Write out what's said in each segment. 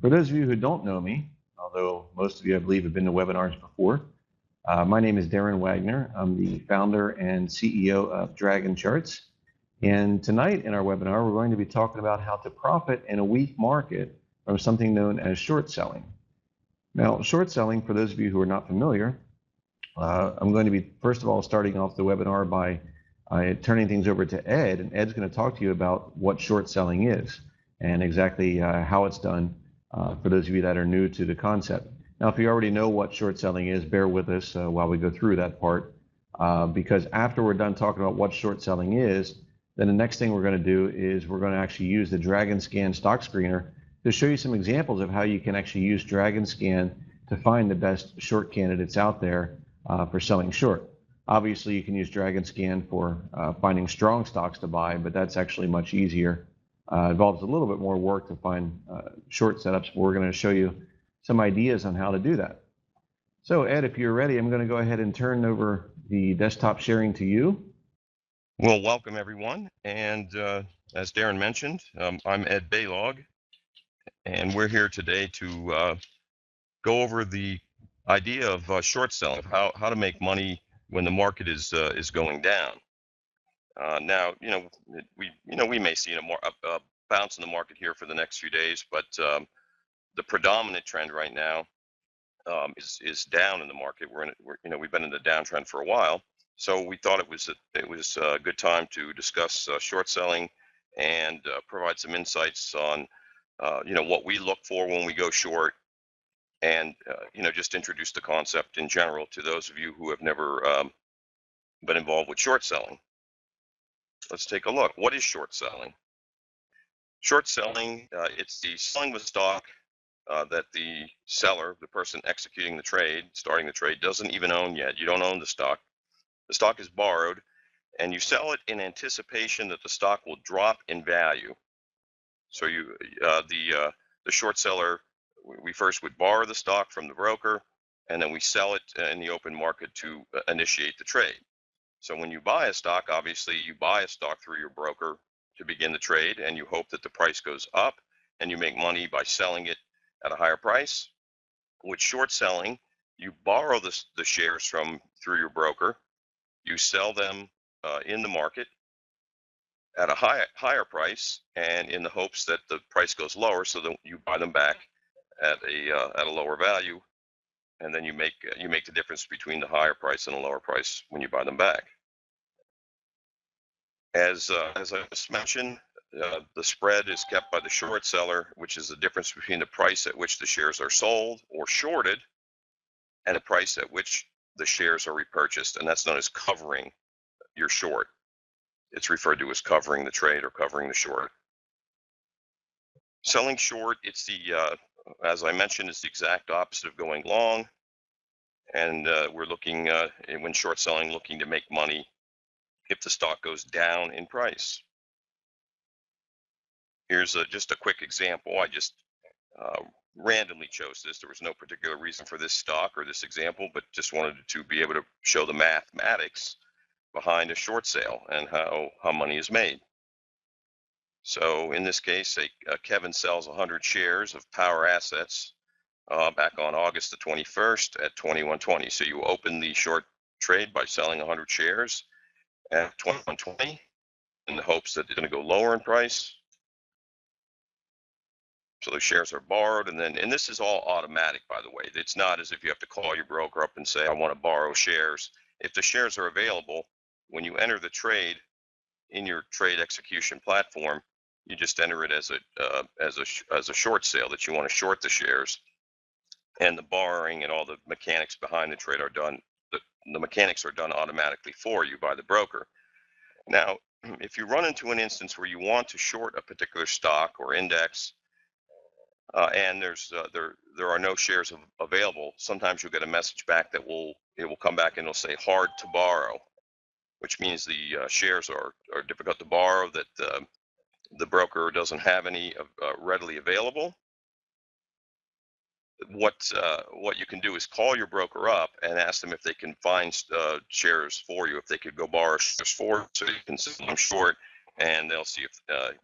For those of you who don't know me, although most of you I believe have been to webinars before, my name is Deron Wagner. I'm the founder and CEO of DragonCharts. And tonight in our webinar, we're going to be talking about how to profit in a weak market from something known as short selling. Now, short selling, for those of you who are not familiar, I'm going to be, first of all, starting off the webinar by turning things over to Ed, and Ed's going to talk to you about what short selling is and exactly how it's done for those of you that are new to the concept. Now, if you already know what short selling is, bear with us while we go through that part, because after we're done talking about what short selling is, then the next thing we're going to do is we're going to actually use the DragonScan stock screener to show you some examples of how you can actually use DragonScan to find the best short candidates out there for selling short. Obviously, you can use DragonScan for finding strong stocks to buy, but that's actually much easier. Involves a little bit more work to find short setups, but we're going to show you some ideas on how to do that. So Ed, if you're ready, I'm going to go ahead and turn over the desktop sharing to you. Well, welcome everyone, and as Deron mentioned, I'm Ed Baylog, and we're here today to go over the idea of short selling, how to make money when the market is going down. Now, we may see a bounce in the market here for the next few days, but the predominant trend right now is down in the market. We've been in the downtrend for a while. So we thought it was a good time to discuss short selling and provide some insights on what we look for when we go short, and just introduce the concept in general to those of you who have never been involved with short selling. Let's take a look. What is short selling? Short selling, it's the selling of a stock that the seller, the person executing the trade, starting the trade, doesn't even own yet. You don't own the stock. The stock is borrowed, and you sell it in anticipation that the stock will drop in value. So the short seller, we first would borrow the stock from the broker, and then we sell it in the open market to initiate the trade. So when you buy a stock, obviously you buy a stock through your broker to begin the trade, and you hope that the price goes up, and you make money by selling it at a higher price. With short selling, you borrow the shares through your broker. You sell them in the market at a higher price, and in the hopes that the price goes lower, so that you buy them back at a lower value, and then you make the difference between the higher price and the lower price when you buy them back. As I just mentioned, the spread is kept by the short seller, which is the difference between the price at which the shares are sold or shorted and the price at which the shares are repurchased, and that's known as covering your short. It's referred to as covering the trade or covering the short. Selling short, it's as I mentioned, is the exact opposite of going long, and we're looking when short selling, looking to make money if the stock goes down in price. Here's just a quick example. I just randomly chose this. There was no particular reason for this stock or this example, but just wanted to be able to show the mathematics behind a short sale and how money is made. So in this case, Kevin sells 100 shares of Power Assets back on August the 21st at 21.20. So you open the short trade by selling 100 shares at 21.20 in the hopes that it's going to go lower in price. So the shares are borrowed, and this is all automatic, by the way. It's not as if you have to call your broker up and say, I want to borrow shares. If the shares are available, when you enter the trade in your trade execution platform, you just enter it as a short sale, that you want to short the shares, and the borrowing and all the mechanics behind the trade are done. The mechanics are done automatically for you by the broker. Now, if you run into an instance where you want to short a particular stock or index, and there are no shares available, sometimes you'll get a message back that it will come back and it'll say hard to borrow, which means the shares are difficult to borrow, that the broker doesn't have any readily available. What you can do is call your broker up and ask them if they can find shares for you, if they could go borrow shares for you, so you can sell them short, and they'll see if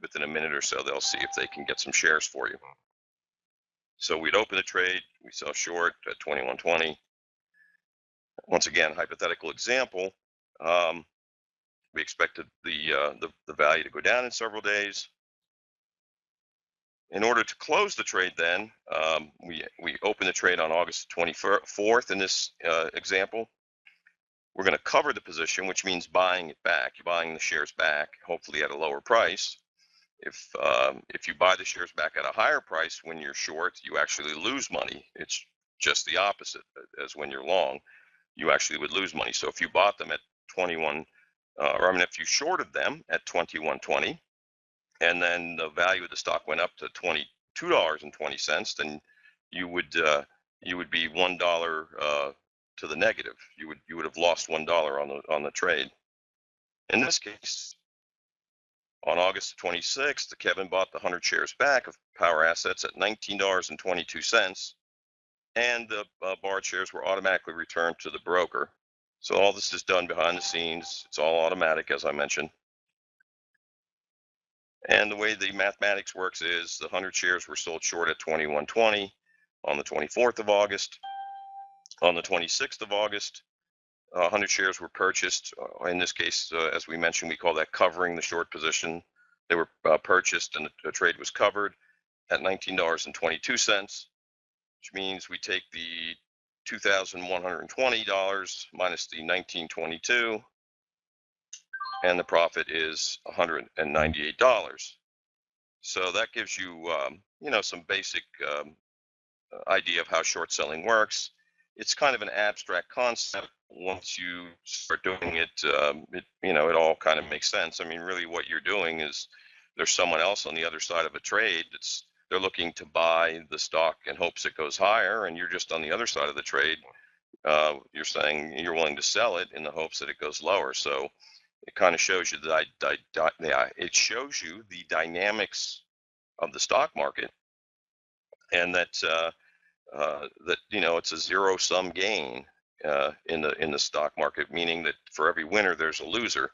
within a minute or so they'll see if they can get some shares for you. So we'd open the trade, we sell short at 21.20. Once again, hypothetical example, we expected the value to go down in several days. In order to close the trade then, we open the trade on August 24th in this example. We're going to cover the position, which means buying it back. You're buying the shares back, hopefully at a lower price. If you buy the shares back at a higher price when you're short, you actually lose money. It's just the opposite as when you're long. You actually would lose money. So if you bought them at 21, if you shorted them at 21.20, and then the value of the stock went up to $22.20, then you would be $1 to the negative. You would have lost $1 on the trade. In this case, on August 26th, Kevin bought the 100 shares back of Power Assets at $19.22, and the barred shares were automatically returned to the broker. So all this is done behind the scenes. It's all automatic, as I mentioned. And the way the mathematics works is the 100 shares were sold short at 21.20 on the 24th of August. On the 26th of August, 100 shares were purchased. In this case, as we mentioned, we call that covering the short position. They were purchased and the trade was covered at $19.22, which means we take the $2,120 minus the $19.22, and the profit is $198. So that gives you, some basic idea of how short selling works. It's kind of an abstract concept. Once you start doing it, it all kind of makes sense. I mean, really what you're doing is there's someone else on the other side of a trade they're looking to buy the stock in hopes it goes higher, and you're just on the other side of the trade. You're saying you're willing to sell it in the hopes that it goes lower. So it kind of shows you that it shows you the dynamics of the stock market, and that it's a zero-sum gain in the stock market, meaning that for every winner there's a loser.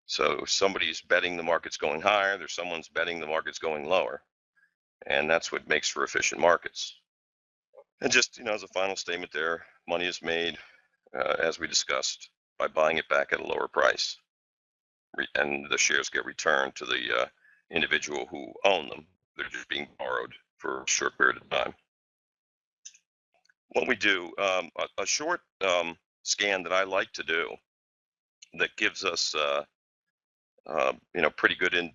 So somebody's betting the market's going higher, there's someone's betting the market's going lower, and that's what makes for efficient markets. And just as a final statement there, money is made, as we discussed, by buying it back at a lower price, and the shares get returned to the individual who owned them. They're just being borrowed for a short period of time. What we do, a short scan that I like to do that gives us, pretty good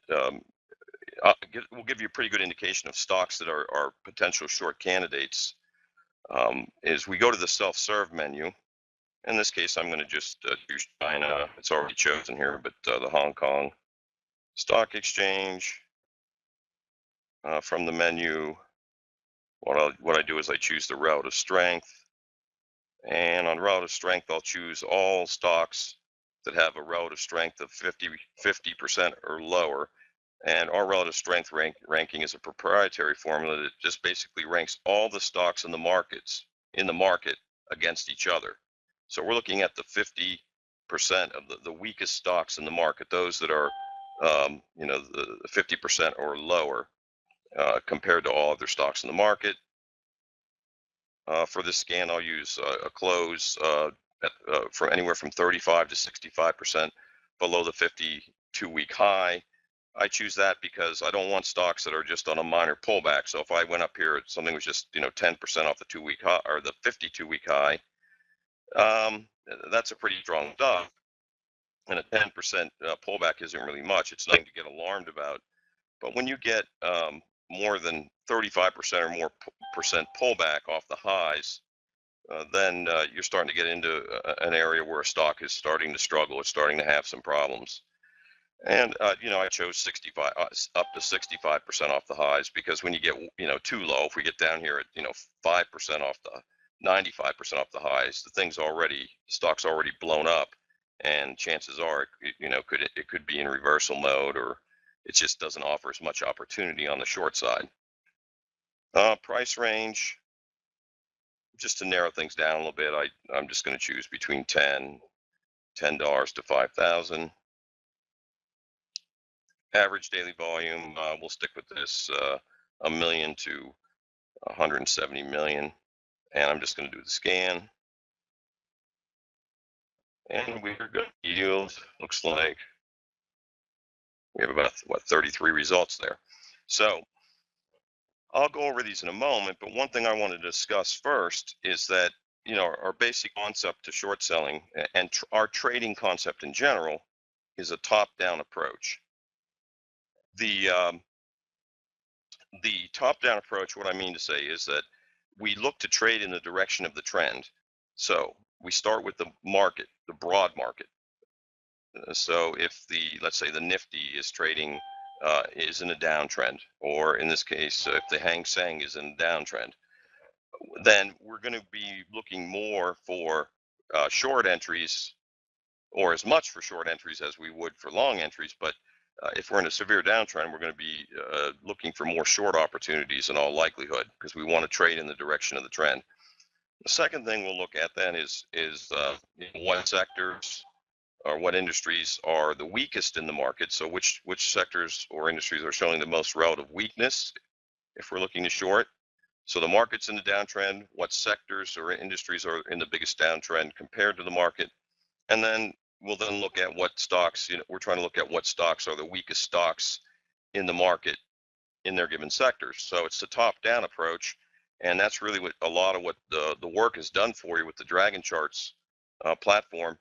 will give you a pretty good indication of stocks that are potential short candidates, is we go to the self-serve menu. In this case, I'm going to just use China. It's already chosen here, but the Hong Kong Stock Exchange. From the menu, what I do is I choose the relative strength, and on relative strength, I'll choose all stocks that have a relative strength of 50% or lower. And our relative strength ranking is a proprietary formula that just basically ranks all the stocks in the market against each other. So we're looking at the 50% of the weakest stocks in the market, those that are, the 50% or lower, compared to all other stocks in the market. For this scan, I'll use a close from anywhere from 35 to 65% below the 52-week high. I choose that because I don't want stocks that are just on a minor pullback. So if I went up here, something was just 10% off the 2-week high or the 52-week high, that's a pretty strong stock. And a 10% pullback isn't really much. It's nothing to get alarmed about. But when you get more than 35% or more percent pullback off the highs, then you're starting to get into an area where a stock is starting to struggle. It's starting to have some problems. And I chose 65 up to 65% off the highs, because when you get too low, if we get down here at 5% off the 95% off the highs, the stock's already blown up, and chances are it could be in reversal mode, or it just doesn't offer as much opportunity on the short side. Price range, just to narrow things down a little bit, I'm just going to choose between $10 to 5,000. Average daily volume, we'll stick with this, 1 million to 170 million. And I'm just going to do the scan. And we're good. Yield looks like we have about, 33 results there. So I'll go over these in a moment, but one thing I want to discuss first is that, our basic concept to short selling and our trading concept in general is a top-down approach. The top-down approach, what I mean to say is that we look to trade in the direction of the trend. So we start with the market, the broad market. So if let's say the Nifty is trading, is in a downtrend, or in this case, if the Hang Seng is in a downtrend, then we're going to be looking more for short entries, or as much for short entries as we would for long entries. But if we're in a severe downtrend, we're going to be looking for more short opportunities in all likelihood, because we want to trade in the direction of the trend. The second thing we'll look at then is what sectors or what industries are the weakest in the market. So which sectors or industries are showing the most relative weakness if we're looking to short. So the market's in the downtrend, what sectors or industries are in the biggest downtrend compared to the market. And then we'll then look at what stocks, we're trying to look at what stocks are the weakest stocks in the market in their given sectors. So it's the top-down approach, and that's really what a lot of what the work has done for you with the DragonCharts platform,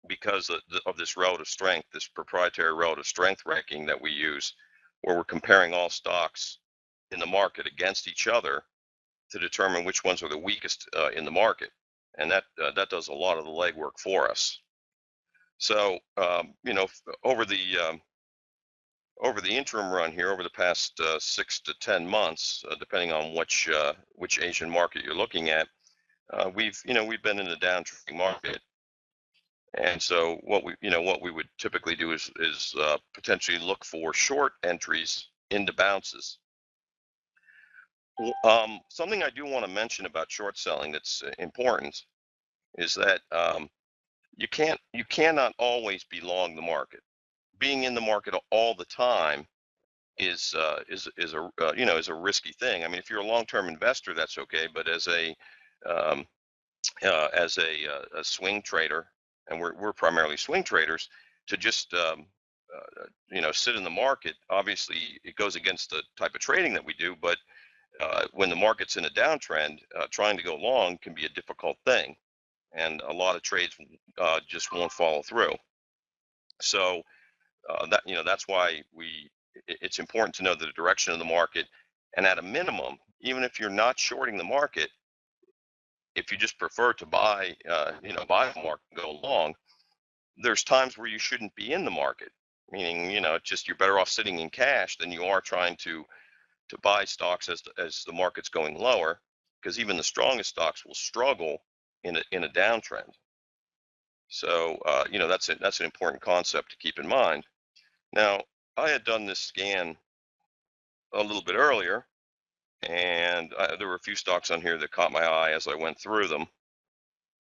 because of this relative strength, this proprietary relative strength ranking that we use, where we're comparing all stocks in the market against each other to determine which ones are the weakest in the market. And that does a lot of the legwork for us. So, over the interim run here, over the past 6 to 10 months, depending on which Asian market you're looking at, we've been in the downtrending market. And so what we would typically do is potentially look for short entries into bounces. Something I do want to mention about short selling that's important is that you cannot always be long the market. Being in the market all the time is a risky thing. I mean, if you're a long-term investor, that's okay, but as a swing trader, and we're primarily swing traders, to just sit in the market, obviously it goes against the type of trading that we do. But when the market's in a downtrend, trying to go long can be a difficult thing, and a lot of trades just won't follow through. So that's why it's important to know the direction of the market, and at a minimum, even if you're not shorting the market, if you just prefer to buy the market and go long, there's times where you shouldn't be in the market, meaning you're better off sitting in cash than you are trying to buy stocks as the market's going lower, because even the strongest stocks will struggle in a downtrend. So that's an important concept to keep in mind. Now, I had done this scan a little bit earlier, and there were a few stocks on here that caught my eye as I went through them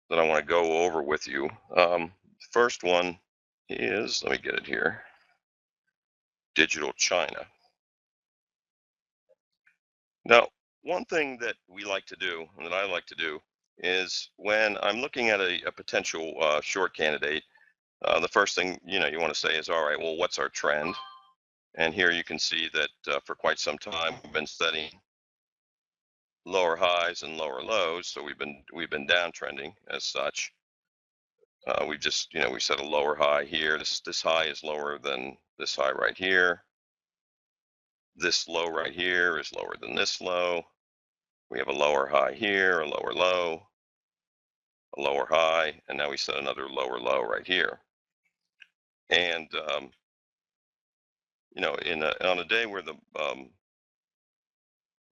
that I want to go over with you. First one is, let me get it here, Digital China. Now, one thing that we like to do, and that I like to do, is when I'm looking at a potential short candidate, the first thing you want to say is, all right, well, what's our trend? And here you can see that for quite some time we've been setting lower highs and lower lows, so we've been downtrending as such. We just we set a lower high here. This high is lower than this high right here. This low right here is lower than this low. We have a lower high here, a lower low, a lower high, and now we set another lower low right here. And on a day where the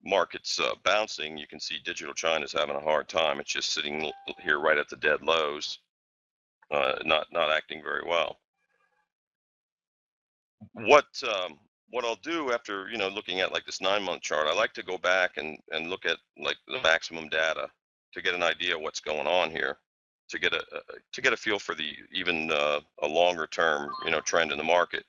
market's bouncing, you can see Digital China's having a hard time. It's just sitting here right at the dead lows, not acting very well. What I'll do after looking at like this 9-month chart, I like to go back and look at like the maximum data to get an idea of what's going on here, to get a feel for the even a longer term trend in the market.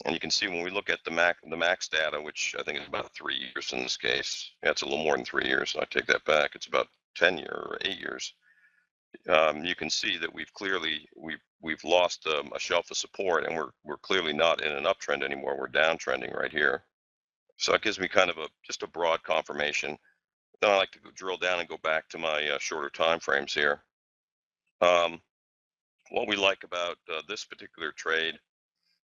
And you can see when we look at the max data, which I think is about 3 years in this case. Yeah, it's a little more than 3 years. I take that back. It's about 10 years or 8 years. You can see that we've lost a shelf of support, and we're clearly not in an uptrend anymore. We're downtrending right here. So it gives me kind of just a broad confirmation. Then I like to drill down and go back to my shorter time frames here. What we like about this particular trade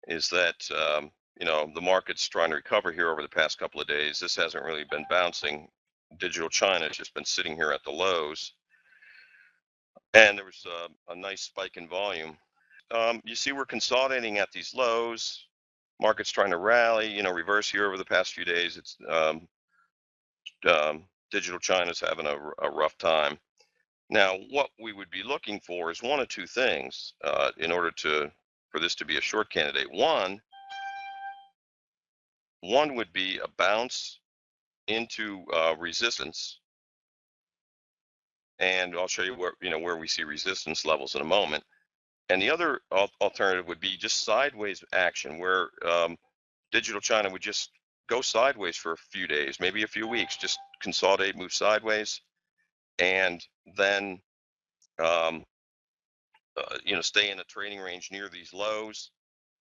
is that the market's trying to recover here over the past couple of days. This hasn't really been bouncing. Digital China has just been sitting here at the lows, and there was a nice spike in volume. You see we're consolidating at these lows. Market's trying to rally, reverse here over the past few days. It's Digital China's having a rough time. Now, what we would be looking for is one of two things in order for this to be a short candidate. One would be a bounce into resistance, and I'll show you where we see resistance levels in a moment. And the other alternative would be just sideways action, where Digital China would just go sideways for a few days, maybe a few weeks, just consolidate, move sideways, and then stay in a trading range near these lows,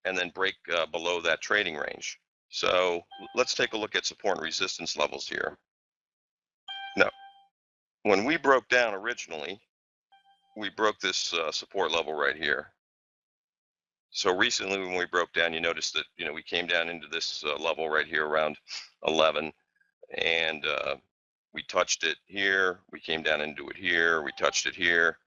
and then break below that trading range. So let's take a look at support and resistance levels here. Now, when we broke down originally, we broke this support level right here. So recently when we broke down, you notice that we came down into this level right here around 11, and we touched it here, we came down into it here, we touched it here,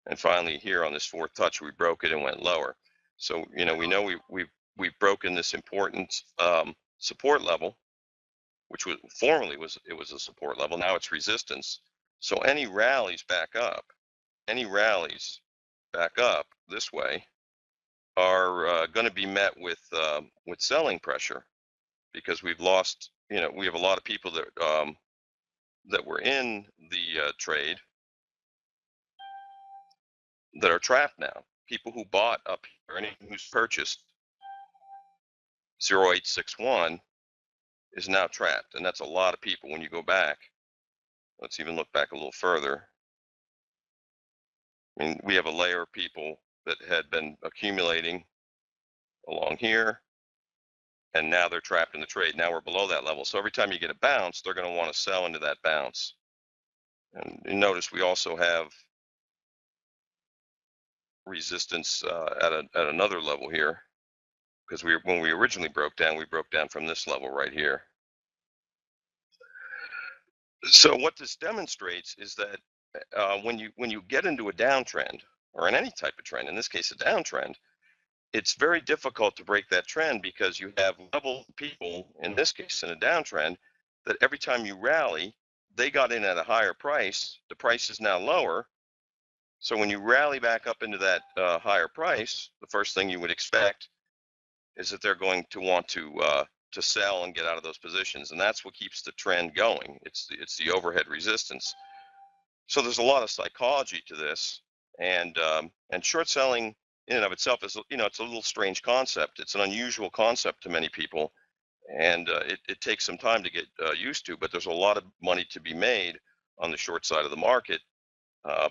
and finally here on this fourth touch we broke it and went lower. So we know we've broken this important support level, which was formerly a support level. Now it's resistance. So any rallies back up this way are going to be met with selling pressure, because we've lost. We have a lot of people that were in the trade that are trapped now. People who bought up here, anyone who's purchased 0861 is now trapped, and that's a lot of people. When you go back, let's even look back a little further. I mean, we have a layer of people that had been accumulating along here, and now they're trapped in the trade. Now we're below that level. So every time you get a bounce, they're going to want to sell into that bounce. And you notice we also have resistance at another level here, because when we originally broke down from this level right here. So what this demonstrates is that when you get into a downtrend, or in any type of trend, in this case a downtrend, it's very difficult to break that trend, because you have level people, in this case in a downtrend, that every time you rally, they got in at a higher price. The price is now lower. So when you rally back up into that higher price, the first thing you would expect is that they're going to want to sell and get out of those positions, and that's what keeps the trend going. It's the overhead resistance. So there's a lot of psychology to this, and short selling in and of itself is, it's a little strange concept. It's an unusual concept to many people, and it takes some time to get used to. But there's a lot of money to be made on the short side of the market,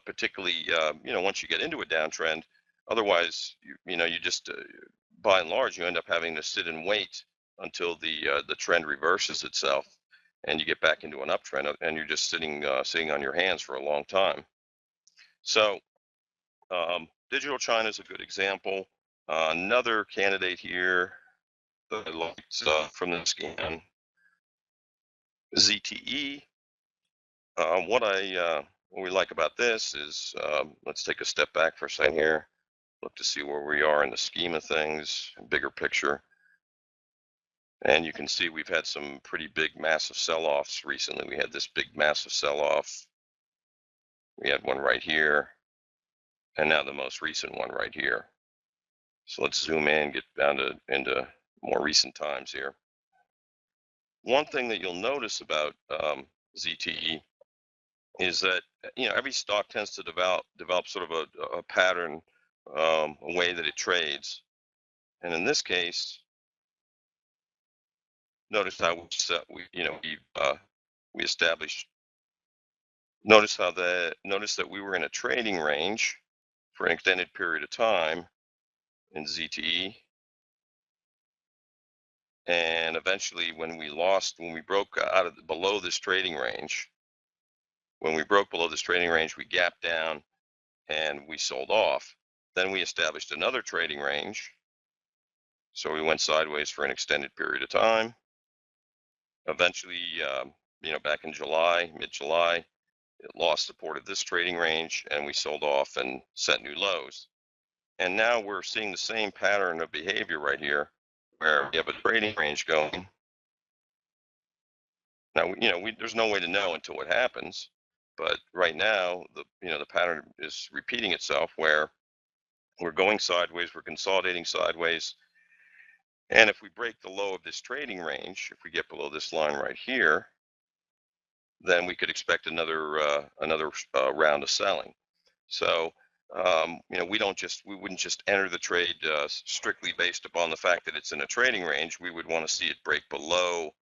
particularly once you get into a downtrend. Otherwise, you just by and large you end up having to sit and wait until the trend reverses itself, and you get back into an uptrend, and you're just sitting on your hands for a long time. So Digital China is a good example. Another candidate here that I liked from the scan, ZTE. What we like about this is, let's take a step back for a second here, look to see where we are in the scheme of things, bigger picture. And you can see we've had some pretty big, massive sell-offs recently. We had this big, massive sell-off. We had one right here, and now the most recent one right here. So let's zoom in, get down into more recent times here. One thing that you'll notice about ZTE is that every stock tends to develop sort of a pattern, a way that it trades. And in this case, notice how we established. Notice that we were in a trading range for an extended period of time in ZTE, and eventually when we broke out of below this trading range, we gapped down and we sold off. Then we established another trading range, so we went sideways for an extended period of time. Eventually, back in mid-July, it lost support at this trading range and we sold off and set new lows. And now we're seeing the same pattern of behavior right here, where we have a trading range going. Now, there's no way to know until what happens, but right now, the pattern is repeating itself, where we're going sideways, we're consolidating sideways, and if we break the low of this trading range, if we get below this line right here, then we could expect another round of selling. So, we wouldn't just enter the trade strictly based upon the fact that it's in a trading range. We would want to see it break below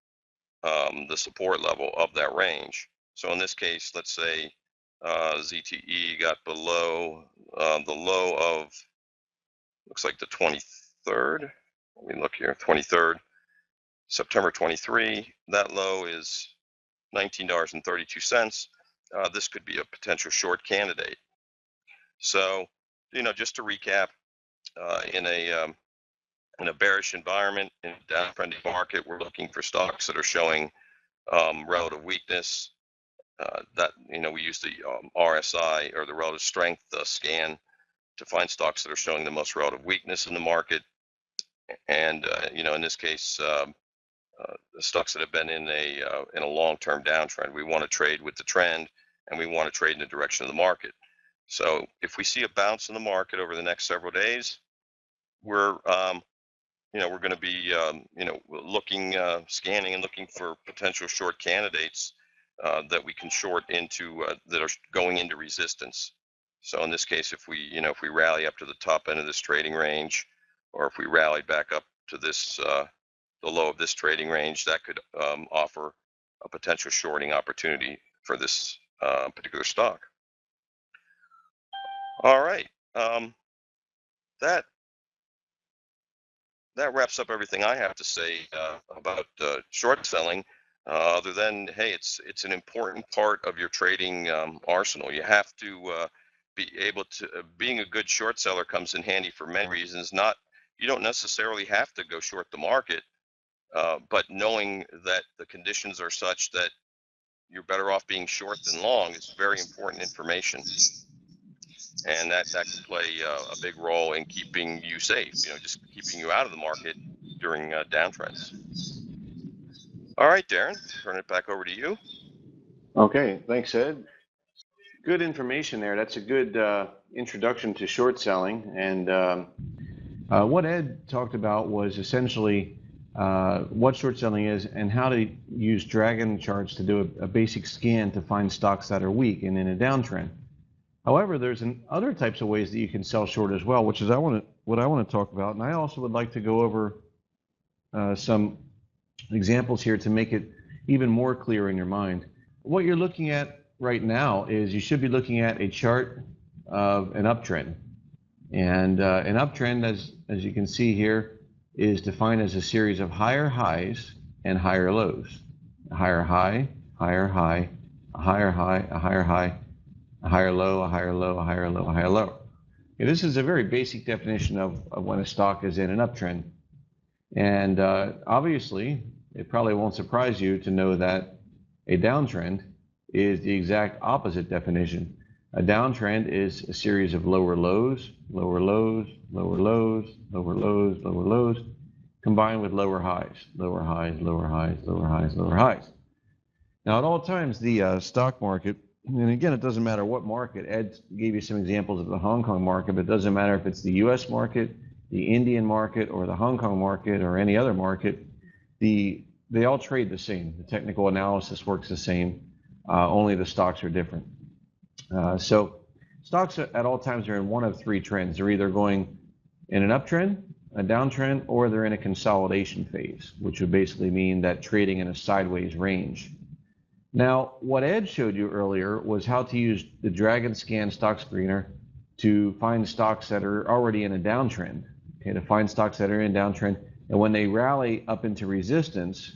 the support level of that range. So in this case, let's say ZTE got below the low of, looks like the 23rd. Let me look here, 23rd, September 23. That low is $19.32. This could be a potential short candidate. So, just to recap, in a bearish environment, in a downtrending market, we're looking for stocks that are showing relative weakness. We use the RSI, or the relative strength scan, to find stocks that are showing the most relative weakness in the market. And in this case, the stocks that have been in a long-term downtrend, we want to trade with the trend, and we want to trade in the direction of the market. So if we see a bounce in the market over the next several days, we're going to be looking, scanning and looking for potential short candidates that we can short into, that are going into resistance. So in this case, if we rally up to the top end of this trading range, or if we rallied back up to this the low of this trading range, that could offer a potential shorting opportunity for this particular stock. All right, that wraps up everything I have to say about short selling. Other than, hey, it's an important part of your trading arsenal. You have to be able to. Being a good short seller comes in handy for many reasons. You don't necessarily have to go short the market, but knowing that the conditions are such that you're better off being short than long is very important information, and that can play a big role in keeping you safe. Just keeping you out of the market during downtrends. All right, Deron, turn it back over to you. Okay, thanks, Ed. Good information there. That's a good introduction to short selling. And what Ed talked about was essentially what short selling is and how to use Dragon charts to do a basic scan to find stocks that are weak and in a downtrend. However, there's other types of ways that you can sell short as well, which is what I want to talk about. And I also would like to go over some examples here to make it even more clear in your mind. What you're looking at right now is you should be looking at a chart of an uptrend. And an uptrend, as you can see here, is defined as a series of higher highs and higher lows. A higher high, higher high, a higher high, a higher high, a higher low, a higher low, a higher low, a higher low. Okay, this is a very basic definition of when a stock is in an uptrend. And obviously, it probably won't surprise you to know that a downtrend is the exact opposite definition. A downtrend is a series of lower lows, lower lows, lower lows, lower lows, lower lows, combined with lower highs, lower highs, lower highs, lower highs, lower highs. Now, at all times, the stock market, and again, it doesn't matter what market. Ed gave you some examples of the Hong Kong market, but it doesn't matter if it's the US market, the Indian market, or the Hong Kong market, or any other market. They all trade the same. The technical analysis works the same, only the stocks are different. So stocks at all times are in one of three trends. They're either going in an uptrend, a downtrend or they're in a consolidation phase, which would basically mean that trading in a sideways range. Now, what Ed showed you earlier was how to use the DragonScan stock screener to find stocks that are already in a downtrend, okay, to find stocks that are in a downtrend, and when they rally up into resistance,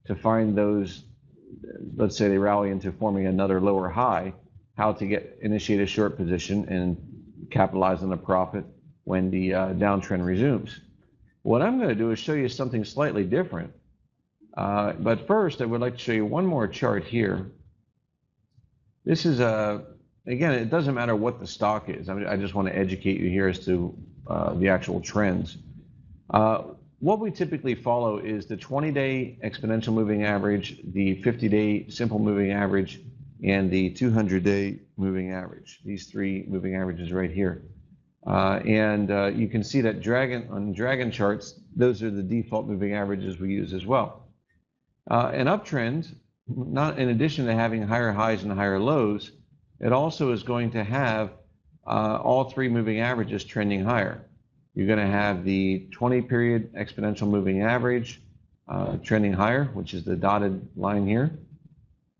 to find those, let's say they rally into forming another lower high, how to initiate a short position and capitalize on the profit when the downtrend resumes. What I'm going to do is show you something slightly different. But first, I would like to show you one more chart here. This is again, it doesn't matter what the stock is. I just want to educate you here as to the actual trends. What we typically follow is the 20-day exponential moving average, the 50-day simple moving average, and the 200-day moving average. These three moving averages right here. You can see that on Dragon charts, those are the default moving averages we use as well. An uptrend, not in addition to having higher highs and higher lows, it also is going to have all three moving averages trending higher. You're going to have the 20-period exponential moving average trending higher, which is the dotted line here.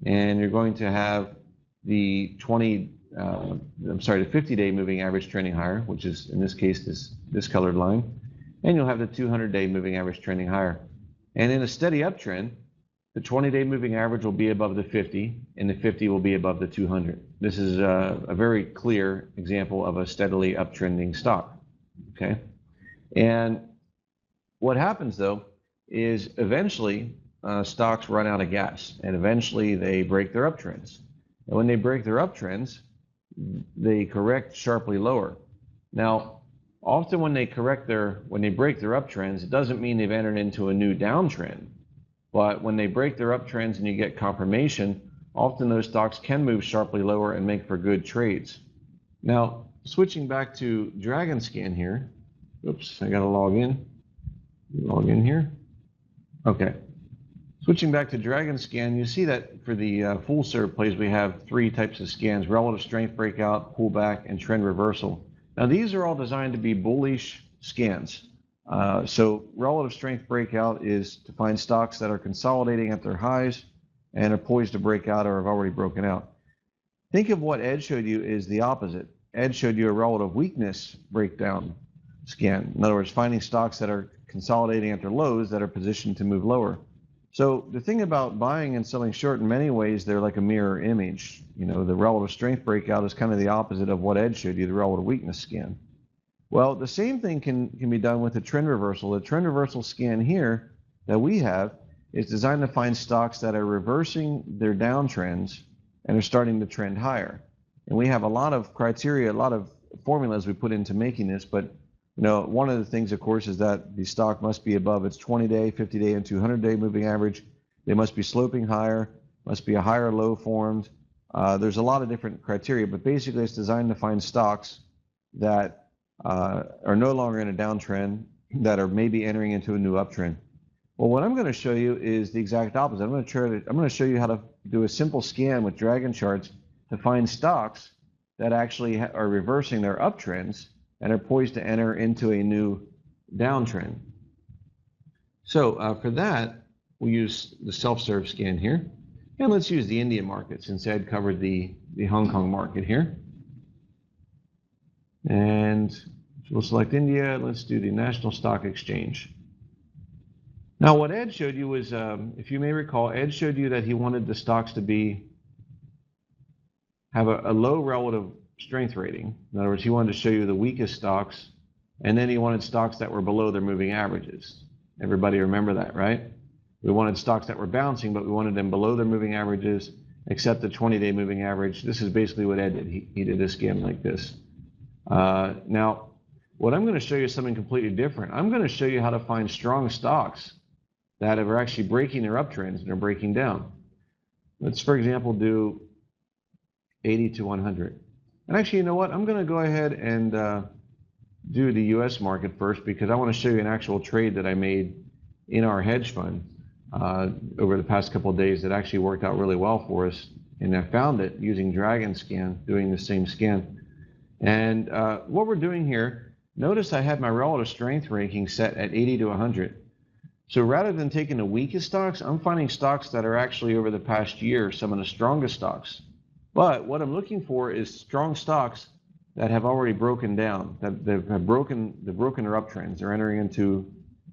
And you're going to have the 50-day moving average trending higher, which is in this case this colored line. And you'll have the 200-day moving average trending higher. And in a steady uptrend, the 20-day moving average will be above the 50, and the 50 will be above the 200. This is a very clear example of a steadily uptrending stock. Okay, and what happens though is eventually stocks run out of gas, and eventually they break their uptrends. And when they break their uptrends, they correct sharply lower. Now, often when they break their uptrends, it doesn't mean they've entered into a new downtrend. But when they break their uptrends and you get confirmation, often those stocks can move sharply lower and make for good trades. Now, switching back to DragonScan here. Oops, I got to log in. Log in here. Okay. Switching back to DragonScan, you see that for the full serve plays, we have three types of scans: relative strength breakout, pullback, and trend reversal. Now, these are all designed to be bullish scans. So relative strength breakout is to find stocks that are consolidating at their highs and are poised to break out or have already broken out. Think of what Ed showed you is the opposite. Ed showed you a relative weakness breakdown scan. In other words, finding stocks that are consolidating at their lows that are positioned to move lower. So the thing about buying and selling short, in many ways, they're like a mirror image. You know, the relative strength breakout is kind of the opposite of what Ed showed you, the relative weakness scan. Well, the same thing can be done with the trend reversal. The trend reversal scan here that we have is designed to find stocks that are reversing their downtrends and are starting to trend higher. And we have a lot of criteria, a lot of formulas we put into making this, but you know, one of the things, of course, is that the stock must be above its 20-day, 50-day, and 200-day moving average. They must be sloping higher, must be a higher low formed. There's a lot of different criteria, but basically it's designed to find stocks that are no longer in a downtrend, that are maybe entering into a new uptrend. Well, what I'm going to show you is the exact opposite. I'm going to show you how to do a simple scan with Dragon charts to find stocks that actually are reversing their uptrends and are poised to enter into a new downtrend. So for that, we'll use the self-serve scan here. And let's use the Indian market since Ed covered the Hong Kong market here. And we'll select India. Let's do the National Stock Exchange. Now what Ed showed you was, if you may recall, Ed showed you that he wanted the stocks to have a low relative strength rating. In other words, he wanted to show you the weakest stocks, and then he wanted stocks that were below their moving averages. Everybody remember that, right? We wanted stocks that were bouncing, but we wanted them below their moving averages, except the 20-day moving average. This is basically what Ed did. He did a scan like this. Now, what I'm going to show you is something completely different. I'm going to show you how to find strong stocks that are actually breaking their uptrends and are breaking down. Let's, for example, do 80 to 100. And actually, you know what? I'm going to go ahead and do the U.S. market first because I want to show you an actual trade that I made in our hedge fund over the past couple of days that actually worked out really well for us. And I found it using DragonScan, doing the same scan. And what we're doing here notice I had my relative strength ranking set at 80 to 100. So rather than taking the weakest stocks, I'm finding stocks that are actually over the past year some of the strongest stocks. But what I'm looking for is strong stocks that have already broken down, that they've broken their uptrends. They're entering into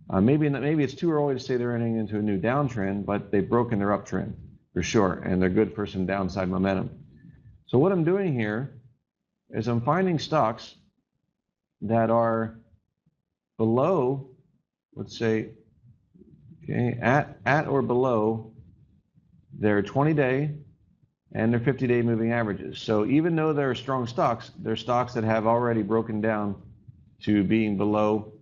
maybe it's too early to say they're entering into a new downtrend, but they've broken their uptrend for sure, and they're good for some downside momentum. So what I'm doing here is I'm finding stocks that are below, let's say, okay, at or below their 20-day and their 50-day moving averages. So even though they're strong stocks, they're stocks that have already broken down to being below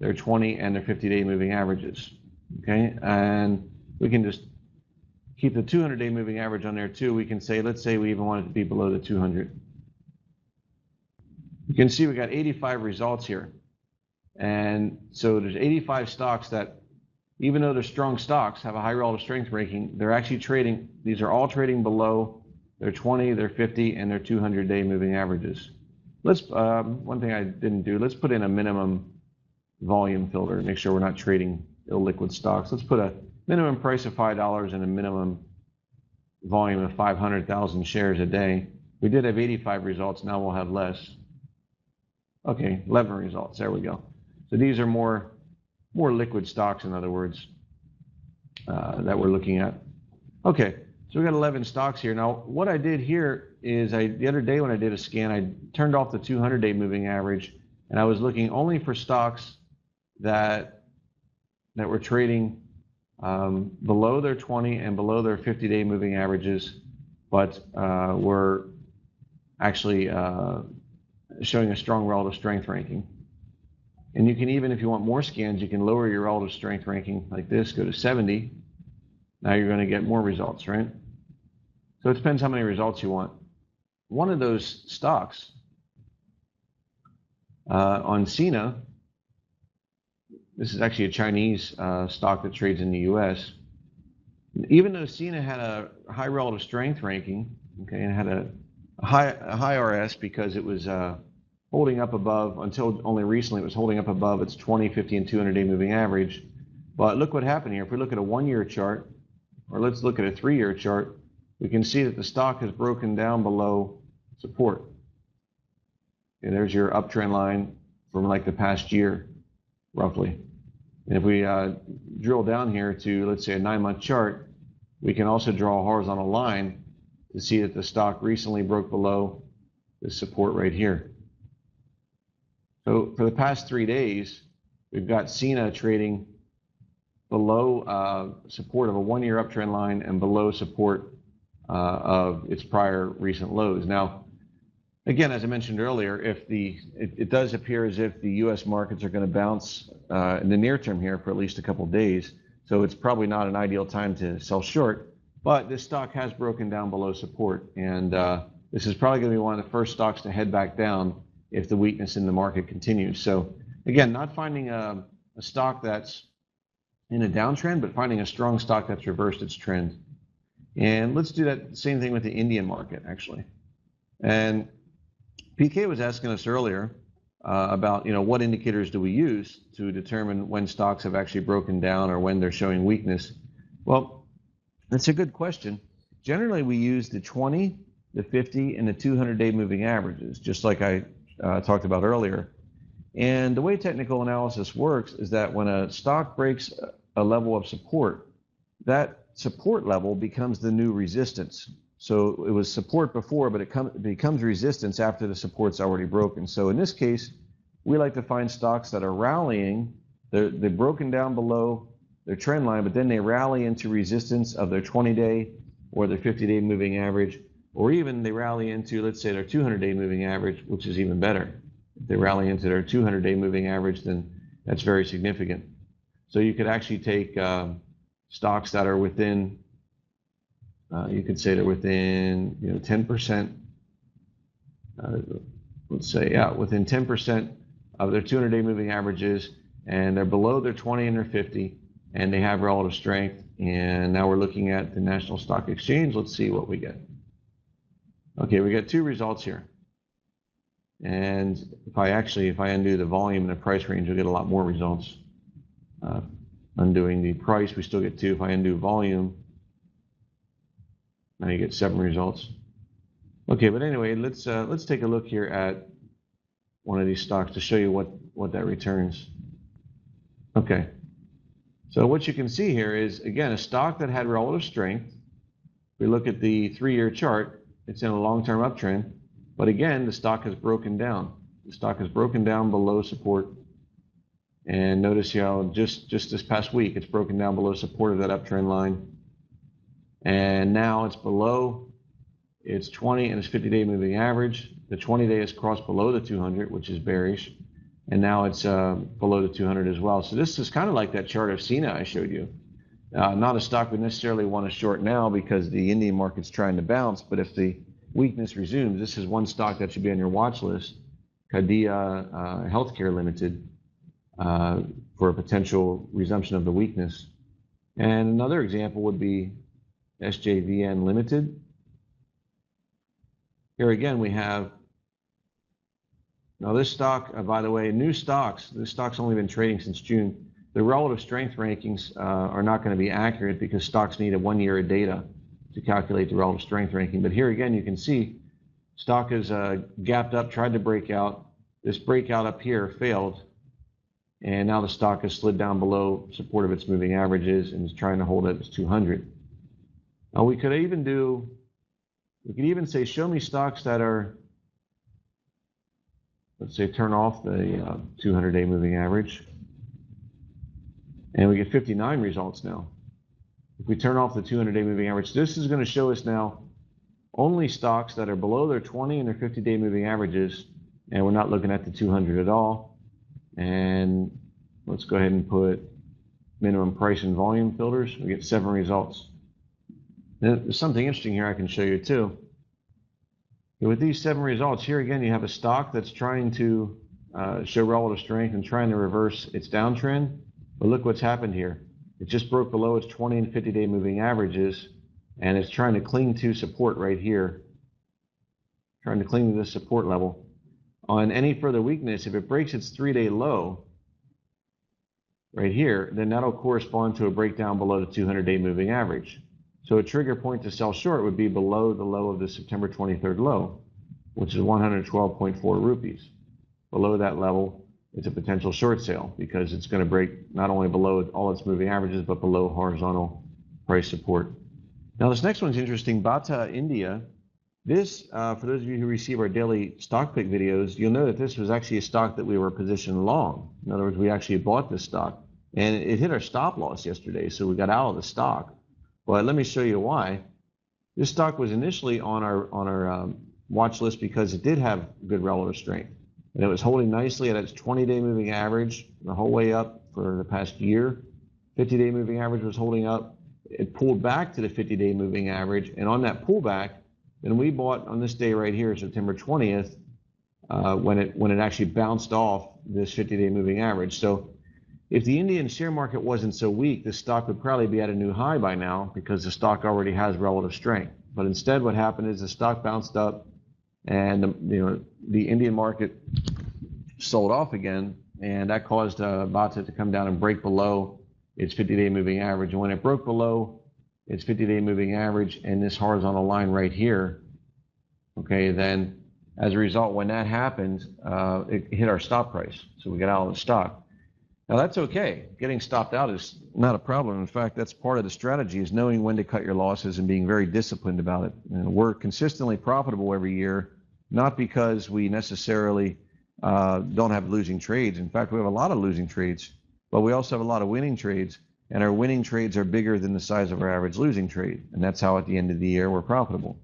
their 20 and their 50-day moving averages. Okay, and we can just keep the 200-day moving average on there too. We can say, let's say we even want it to be below the 200. You can see we got 85 results here. And so there's 85 stocks that, even though they're strong stocks, have a high relative strength ranking, they're actually trading, these are all trading below their 20, their 50, and their 200-day moving averages. Let's, one thing I didn't do, let's put in a minimum volume filter, make sure we're not trading illiquid stocks. Let's put a minimum price of $5 and a minimum volume of 500,000 shares a day. We did have 85 results, now we'll have less. Okay, 11 results, there we go. So these are more liquid stocks, in other words, that we're looking at. Okay, so we got 11 stocks here. Now, what I did here is the other day when I did a scan, I turned off the 200-day moving average, and I was looking only for stocks that were trading below their 20 and below their 50-day moving averages, but were actually showing a strong relative strength ranking. And you can even, if you want more scans, you can lower your relative strength ranking like this, go to 70. Now you're going to get more results, right? So it depends how many results you want. One of those stocks on Sina, this is actually a Chinese stock that trades in the US. Even though Sina had a high relative strength ranking, okay, and had a high RS because it was holding up above, until only recently it was holding up above its 20, 50, and 200-day moving average. But look what happened here. If we look at a 1-year chart, or let's look at a 3-year chart, we can see that the stock has broken down below support. And there's your uptrend line from like the past year, roughly. And if we drill down here to, let's say, a 9-month chart, we can also draw a horizontal line to see that the stock recently broke below this support right here. So for the past 3 days, we've got Sina trading below support of a 1-year uptrend line and below support of its prior recent lows. Now, again, as I mentioned earlier, if it does appear as if the U.S. markets are going to bounce in the near term here for at least a couple of days, so it's probably not an ideal time to sell short. But this stock has broken down below support, and this is probably going to be one of the first stocks to head back down if the weakness in the market continues. So again, not finding a stock that's in a downtrend, but finding a strong stock that's reversed its trend. And let's do that same thing with the Indian market, actually. And PK was asking us earlier about, what indicators do we use to determine when stocks have actually broken down or when they're showing weakness. Well, that's a good question. Generally, we use the 20, the 50, and the 200-day moving averages, just like I talked about earlier. And the way technical analysis works is that when a stock breaks a level of support, that support level becomes the new resistance. So it was support before, but it becomes resistance after the support's already broken. So in this case, we like to find stocks that are rallying. They're broken down below their trend line, but then they rally into resistance of their 20-day or their 50-day moving average, or even they rally into, let's say, their 200-day moving average, which is even better. If they rally into their 200-day moving average, then that's very significant. So you could actually take stocks that are within, you could say they're within 10%, let's say, within 10% of their 200-day moving averages, and they're below their 20 and their 50, and they have relative strength. And now we're looking at the National Stock Exchange. Let's see what we get. Okay, we got 2 results here. And if I undo the volume and the price range, you'll get a lot more results. Undoing the price, we still get 2. If I undo volume, now you get 7 results. Okay, but anyway, let's take a look here at one of these stocks to show you what that returns. Okay, so what you can see here is, again, a stock that had relative strength. We look at the 3-year chart, it's in a long-term uptrend, but again, the stock has broken down. The stock has broken down below support. And notice how just this past week, it's broken down below support of that uptrend line. And now it's below its 20 and its 50-day moving average. The 20-day has crossed below the 200, which is bearish. And now it's below the 200 as well. So this is kind of like that chart of Sina I showed you. Not a stock we necessarily want to short now because the Indian market's trying to bounce. But if the weakness resumes, this is one stock that should be on your watch list, Kadia Healthcare Limited, for a potential resumption of the weakness. And another example would be SJVN Limited. Here again we have, now this stock, by the way, new stocks, this stock's only been trading since June. The relative strength rankings are not going to be accurate because stocks need a 1 year of data to calculate the relative strength ranking. But here again you can see stock is gapped up, tried to break out. This breakout up here failed. And now the stock has slid down below support of its moving averages and is trying to hold at its 200. Now we could even say, show me stocks that are, let's say, turn off the 200-day moving average. And we get 59 results now. If we turn off the 200-day moving average, this is going to show us now only stocks that are below their 20 and their 50-day moving averages, and we're not looking at the 200 at all. And let's go ahead and put minimum price and volume filters. We get 7 results. Now, there's something interesting here I can show you too. With these 7 results, here again you have a stock that's trying to show relative strength and trying to reverse its downtrend. But look what's happened here. It just broke below its 20 and 50-day moving averages, and it's trying to cling to support right here. Trying to cling to this support level. On any further weakness, if it breaks its 3-day low right here, then that'll correspond to a breakdown below the 200-day moving average. So a trigger point to sell short would be below the low of the September 23rd low, which is 112.4 rupees. Below that level, it's a potential short sale because it's going to break not only below all its moving averages, but below horizontal price support. Now this next one's interesting, Bata India. This, for those of you who receive our daily stock pick videos, you'll know that this was actually a stock that we were positioned long. In other words, we actually bought this stock, and it hit our stop loss yesterday, so we got out of the stock. But let me show you why. This stock was initially on our watch list because it did have good relative strength, and it was holding nicely at its 20-day moving average the whole way up for the past year. 50-day moving average was holding up. It pulled back to the 50-day moving average, and on that pullback, then we bought on this day right here, September 20th, when it actually bounced off this 50-day moving average. So if the Indian share market wasn't so weak, the stock would probably be at a new high by now because the stock already has relative strength. But instead, what happened is the stock bounced up, and the Indian market sold off again, and that caused Bata to come down and break below its 50-day moving average. And when it broke below its 50-day moving average and this horizontal line right here, okay, then as a result, when that happened, it hit our stop price. So we got out of the stock. Now that's okay. Getting stopped out is not a problem. In fact, that's part of the strategy, is knowing when to cut your losses and being very disciplined about it. And we're consistently profitable every year, not because we necessarily don't have losing trades. In fact, we have a lot of losing trades, but we also have a lot of winning trades. And our winning trades are bigger than the size of our average losing trade. And that's how at the end of the year we're profitable.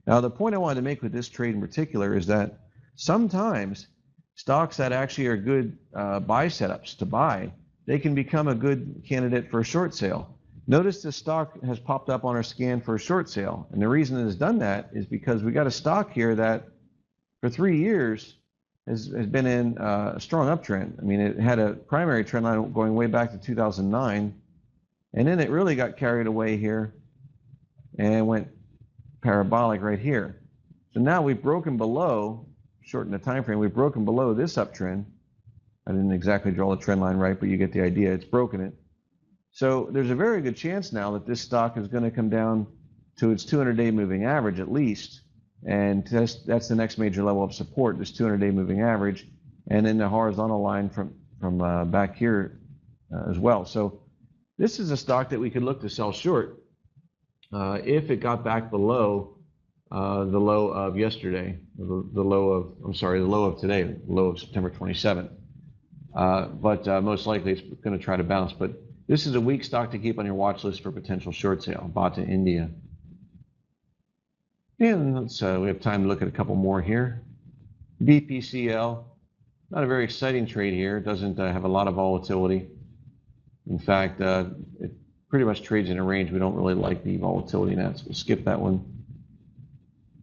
Now, the point I wanted to make with this trade in particular is that sometimes stocks that actually are good buy setups to buy, they can become a good candidate for a short sale. Notice the stock has popped up on our scan for a short sale. And the reason it has done that is because we got a stock here that for 3 years has been in a strong uptrend. I mean, it had a primary trend line going way back to 2009. And then it really got carried away here and went parabolic right here. So now we've broken below shorten the time frame, we've broken below this uptrend. I didn't exactly draw the trend line right, but you get the idea. It's broken it. So there's a very good chance now that this stock is going to come down to its 200-day moving average at least, and that's the next major level of support, this 200-day moving average, and then the horizontal line from back here as well. So this is a stock that we could look to sell short if it got back below the low of yesterday, the low of today, the low of September 27th. But most likely it's going to try to bounce. But this is a weak stock to keep on your watch list for potential short sale. Bata India. And we have time to look at a couple more here. BPCL, not a very exciting trade here. It doesn't have a lot of volatility. In fact, it pretty much trades in a range. We don't really like the volatility in that, so we'll skip that one.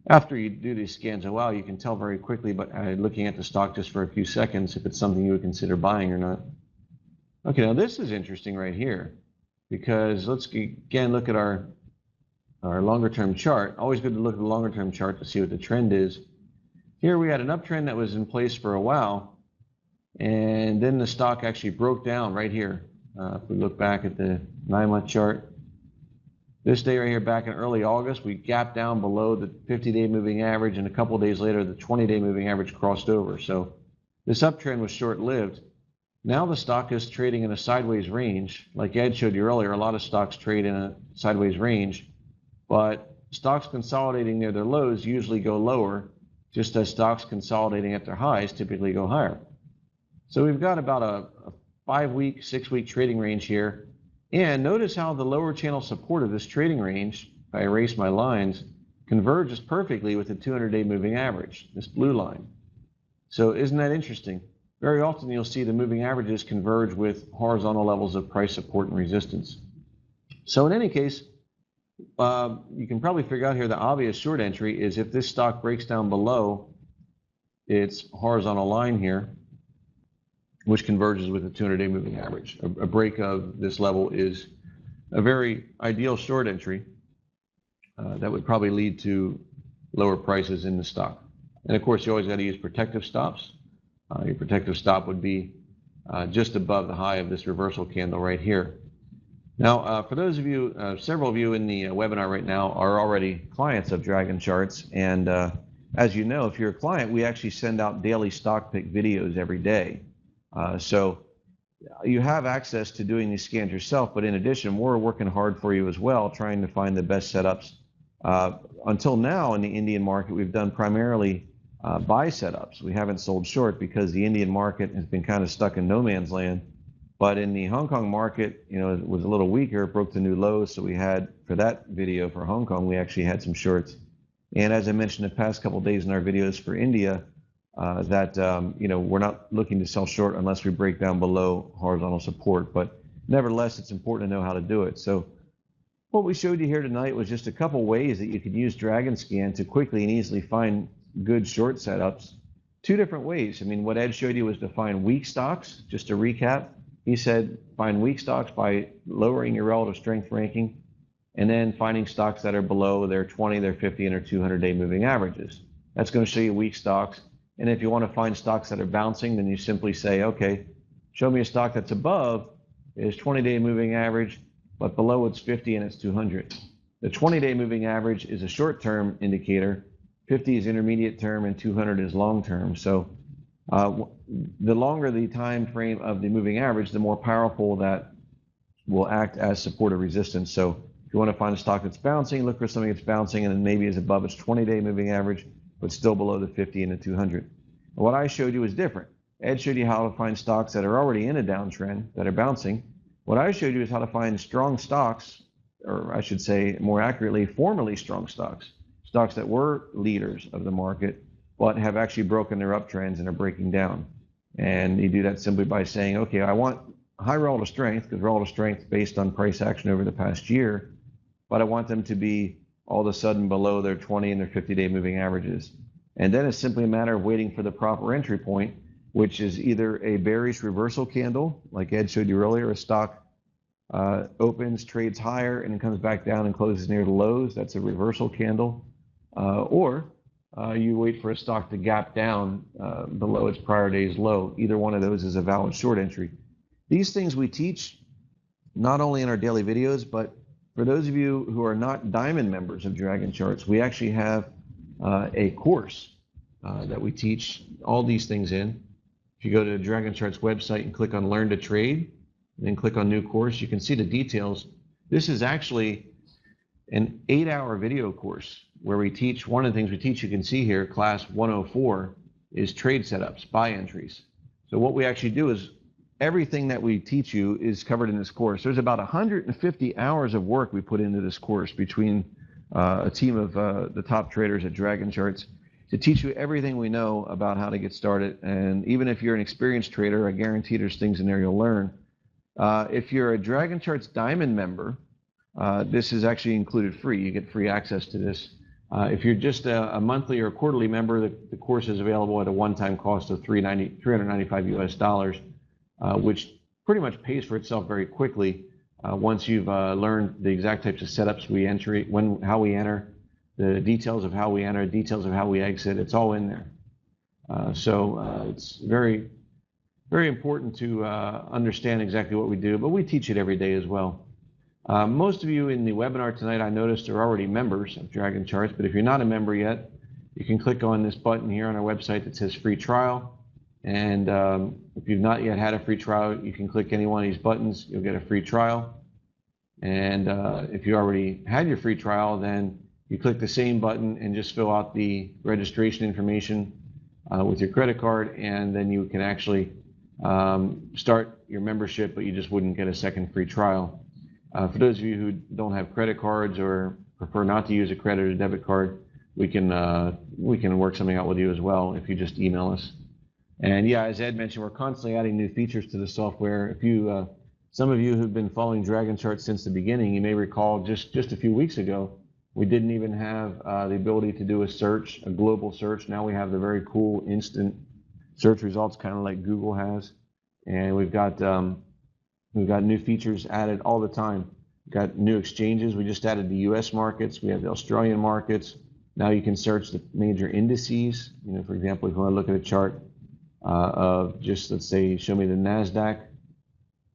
After you do these scans a while, you can tell very quickly, but looking at the stock just for a few seconds, if it's something you would consider buying or not. Okay, now this is interesting right here, because let's again look at our longer-term chart. Always good to look at the longer-term chart to see what the trend is. Here we had an uptrend that was in place for a while, and then the stock actually broke down right here. If we look back at the 9-month chart, this day right here back in early August, we gapped down below the 50-day moving average, and a couple days later, the 20-day moving average crossed over. So this uptrend was short-lived. Now the stock is trading in a sideways range. Like Ed showed you earlier, a lot of stocks trade in a sideways range, but stocks consolidating near their lows usually go lower, just as stocks consolidating at their highs typically go higher. So we've got about a 5-week, 6-week trading range here. And notice how the lower channel support of this trading range, if I erase my lines, converges perfectly with the 200-day moving average, this blue line. So isn't that interesting? Very often you'll see the moving averages converge with horizontal levels of price support and resistance. So in any case, you can probably figure out here the obvious short entry is if this stock breaks down below its horizontal line here, which converges with the 200-day moving average. A break of this level is a very ideal short entry that would probably lead to lower prices in the stock. And of course, you always got to use protective stops. Your protective stop would be just above the high of this reversal candle right here. Now, for those of you, several of you in the webinar right now are already clients of Dragon Charts. And as you know, if you're a client, we actually send out daily stock pick videos every day. So you have access to doing these scans yourself, but in addition, we're working hard for you as well, trying to find the best setups. Until now in the Indian market, we've done primarily buy setups. We haven't sold short because the Indian market has been kind of stuck in no man's land. But in the Hong Kong market, you know, it was a little weaker, it broke the new lows. So we had, for that video for Hong Kong, we actually had some shorts. And as I mentioned the past couple of days in our videos for India, you know, we're not looking to sell short unless we break down below horizontal support. But nevertheless, it's important to know how to do it. So what we showed you here tonight was just a couple ways that you could use DragonScan to quickly and easily find good short setups. Two different ways. I mean, what Ed showed you was to find weak stocks. Just to recap, he said find weak stocks by lowering your relative strength ranking and then finding stocks that are below their 20, their 50, and their 200-day moving averages. That's going to show you weak stocks. And if you want to find stocks that are bouncing, then you simply say, okay, show me a stock that's above its 20-day moving average, but below its 50 and its 200. The 20-day moving average is a short-term indicator, 50 is intermediate term, and 200 is long-term. So the longer the time frame of the moving average, the more powerful that will act as support or resistance. So if you want to find a stock that's bouncing, look for something that's bouncing and then maybe is above its 20-day moving average, but still below the 50 and the 200. And what I showed you is different. Ed showed you how to find stocks that are already in a downtrend, that are bouncing. What I showed you is how to find strong stocks, or I should say more accurately, formerly strong stocks, stocks that were leaders of the market, but have actually broken their uptrends and are breaking down. And you do that simply by saying, okay, I want high relative strength, because relative strength based on price action over the past year, but I want them to be all of a sudden below their 20 and their 50-day moving averages. And then it's simply a matter of waiting for the proper entry point, which is either a bearish reversal candle, like Ed showed you earlier, a stock opens, trades higher, and then comes back down and closes near the lows. That's a reversal candle. Or you wait for a stock to gap down below its prior day's low. Either one of those is a valid short entry. These things we teach not only in our daily videos, but for those of you who are not diamond members of Dragon Charts, we actually have a course that we teach all these things in. If you go to Dragon Charts website and click on Learn to Trade, and then click on New Course, you can see the details. This is actually an 8-hour video course where we teach, one of the things we teach, you can see here, class 104 is trade setups, buy entries. So what we actually do is everything that we teach you is covered in this course. There's about 150 hours of work we put into this course between a team of the top traders at Dragon Charts to teach you everything we know about how to get started. And even if you're an experienced trader, I guarantee there's things in there you'll learn. If you're a Dragon Charts Diamond member, this is actually included free. You get free access to this. If you're just a monthly or quarterly member, the course is available at a one-time cost of $395 US, which pretty much pays for itself very quickly once you've learned the exact types of setups we enter, how we enter, the details of how we enter, details of how we exit. It's all in there. So it's very, very important to understand exactly what we do, but we teach it every day as well. Most of you in the webinar tonight, I noticed, are already members of Dragon Charts, but if you're not a member yet, you can click on this button here on our website that says free trial. And if you've not yet had a free trial, you can click any one of these buttons, you'll get a free trial. And if you already had your free trial, then you click the same button and just fill out the registration information with your credit card, and then you can actually start your membership, but you just wouldn't get a second free trial. For those of you who don't have credit cards or prefer not to use a credit or debit card, we can work something out with you as well if you just email us. And yeah, as Ed mentioned, we're constantly adding new features to the software. If you, some of you who've been following Dragon Charts since the beginning, you may recall just a few weeks ago, we didn't even have the ability to do a search, a global search. Now we have the very cool instant search results, kind of like Google has. And we've got new features added all the time. We've got new exchanges. We just added the US markets. We have the Australian markets. Now you can search the major indices. You know, for example, if you want to look at a chart of just, let's say, show me the NASDAQ,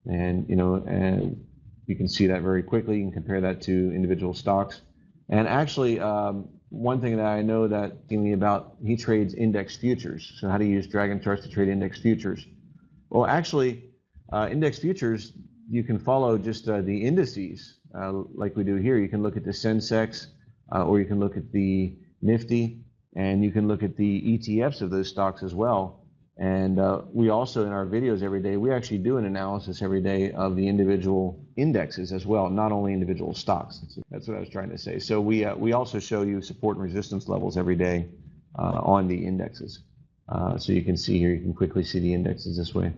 and and you can see that very quickly. You can compare that to individual stocks. And actually, one thing that I know that Dean about, he trades index futures. So how do you use Dragon Charts to trade index futures? Well, actually, index futures, you can follow just the indices like we do here. You can look at the Sensex, or you can look at the Nifty, and you can look at the ETFs of those stocks as well. And we also, in our videos every day, we actually do an analysis every day of the individual indexes as well, not only individual stocks. That's what I was trying to say. So we also show you support and resistance levels every day on the indexes. So you can see here, you can quickly see the indexes this way.